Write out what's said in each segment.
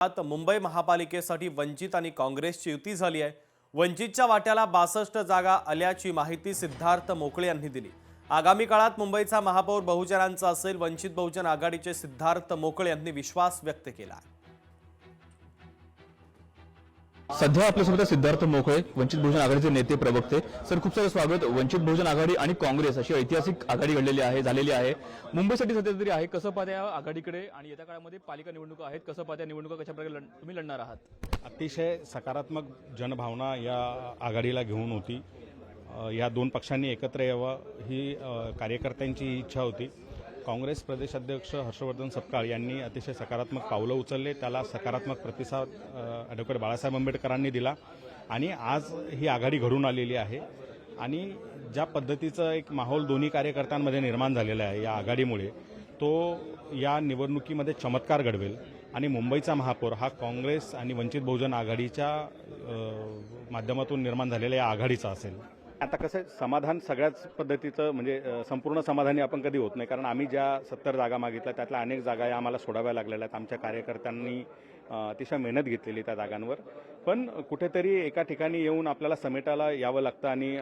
आता मुंबई महापालिकेसाठी वंचित आणि काँग्रेसची युती झाली आहे। वंचितच्या वाट्याला 62 जागा आल्याची माहिती सिद्धार्थ मोकळे यांनी दिली। आगामी काळात मुंबईचा महापौर बहुजनांचा असेल, वंचित बहुजन आघाडीचे सिद्धार्थ मोकळे यांनी विश्वास व्यक्त केला। सध्या आपल्यासोबत सिद्धार्थ मोकळे, वंचित बहुजन आघाडीचे नेते प्रवक्ते। सर, खूप सारं स्वागत। वंचित बहुजन आघाडी आणि काँग्रेस अशी ऐतिहासिक आघाडी झालेली आहे मुंबईसाठी सध्या तरी आहे। कसं पाहता या आघाडीकडे आणि येत्या काळामध्ये पालिका निवडणुका आहेत, कसं पाहता निवडणुका कशा प्रकारे तुम्ही लढणार आहात? अतिशय सकारात्मक जनभावना या आघाडीला घेऊन होती। या दोन पक्षांनी एकत्र यावं ही कार्यकर्त्यांची इच्छा होती। काँग्रेस प्रदेशाध्यक्ष हर्षवर्धन सपकाळ यांनी अतिशय सकारात्मक पावलं उचलले, त्याला सकारात्मक प्रतिसाद ॲडव्होकेट बाळासाहेब आंबेडकरांनी दिला आणि आज ही आघाडी घडून आलेली आहे। आणि ज्या पद्धतीचं एक माहोल दोन्ही कार्यकर्त्यांमध्ये निर्माण झालेला आहे या आघाडीमुळे, तो या निवडणुकीमध्ये चमत्कार घडवेल आणि मुंबईचा महापौर हा काँग्रेस आणि वंचित बहुजन आघाडीच्या माध्यमातून निर्माण झालेल्या या आघाडीचा असेल। आता कसं समाधान सगळ्याच पद्धतीचं म्हणजे संपूर्ण समाधानी आपण कधी होत नाही, कारण आम्ही ज्या 70 जागा मागितल्या त्यातल्या अनेक जागा या आम्हाला सोडाव्या लागलेल्या आहेत। आमच्या कार्यकर्त्यांनी अतिशय मेहनत घेतलेली त्या जागांवर, पण कुठेतरी एका ठिकाणी येऊन आपल्याला समेटाला यावं लागतं आणि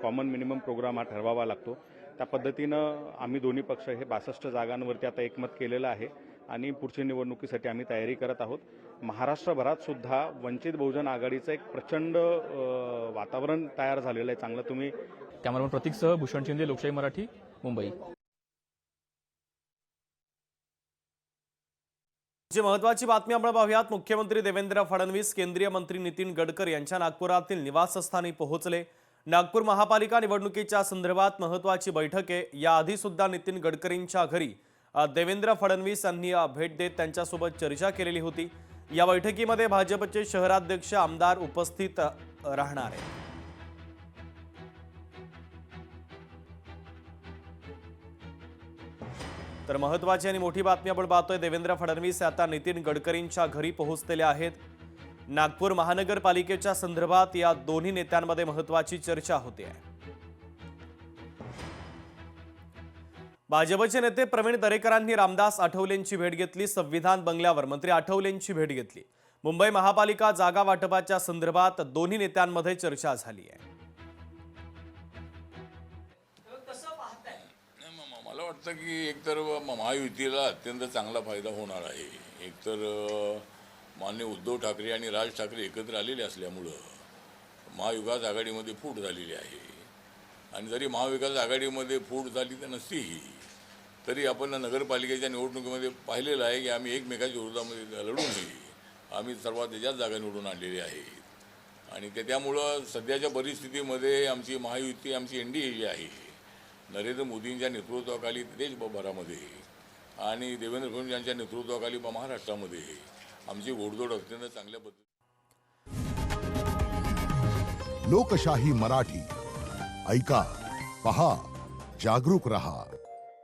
कॉमन मिनिमम प्रोग्राम हा ठरवावा लागतो। त्या पद्धतीनं आम्ही दोन्ही पक्ष हे 62 जागांवरती आता एकमत केलेलं आहे आणि पुढच्या निवडणुकीसाठी आम्ही तयारी करत आहोत। महाराष्ट्रभरात सुद्धा वंचित बहुजन आघाडीचं एक प्रचंड वातावरण तयार झालेलं आहे चांगलं। तुम्ही कॅमेरामन प्रतीकसह भूषण शिंदे, लोकशाही मराठी, मुंबई। जी महत्त्वाची बातमी आपण पाहूयात। मुख्यमंत्री देवेंद्र फडणवीस केंद्रीय मंत्री नितीन गडकरी यांच्या नागपुरातील निवासस्थानी पोहोचले। नागपूर महापालिका निवडणुकीच्या संदर्भात महत्त्वाची बैठक आहे। याआधी सुद्धा नितीन गडकरींच्या घरी देवेंद्र फडणवीस यांनी भेट देत त्यांच्यासोबत चर्चा केलेली होती। या बैठकीमध्ये भाजपचे शहराध्यक्ष आमदार उपस्थित राहणार आहेत। तर महत्त्वाची आणि मोठी बातमी आपण पाहतोय, देवेंद्र फडणवीस आता नितीन गडकरींच्या घरी पोहोचलेले आहेत। नागपूर महानगरपालिकेच्या संदर्भात या दोन्ही नेत्यांमध्ये महत्त्वाची चर्चा होते आहे। भाजपचे नेते प्रवीण दरेकरांनी रामदास आठवलेंची भेट घेतली। संविधान बंगल्यावर मंत्री आठवलेंची भेट घेतली। मुंबई महापालिका जागा वाटपाच्या संदर्भात दोन्ही नेत्यांमध्ये चर्चा झाली आहे। मला वाटतं की एकतर महायुतीला अत्यंत चांगला फायदा होणार आहे। एकतर माननीय उद्धव ठाकरे आणि राज ठाकरे एकत्र आलेले असल्यामुळं महाविकास आघाडीमध्ये फूट झालेली आहे। आणि जरी महाविकास आघाडीमध्ये फूट झाली तर नसतीही तरी आपण नगरपालिकेच्या निवडणुकीमध्ये पाहिलेलं आहे की आम्ही एकमेकाच्या विरोधामध्ये लढूनही आम्ही सर्वात जास्त जागा निवडून आणलेली आहेत। आणि त्यामुळं सध्याच्या परिस्थितीमध्ये आमची महायुती, आमची NDA जी आहे, नरेंद्र मोदींच्या नेतृत्वाखाली देशभरामध्ये आणि देवेंद्र फडणवीस यांच्या नेतृत्वाखाली महाराष्ट्रामध्ये आमची घोडदौड अत्यंत चांगल्या पद्धतीने। लोकशाही मराठी ऐका, पहा, जागरूक रहा।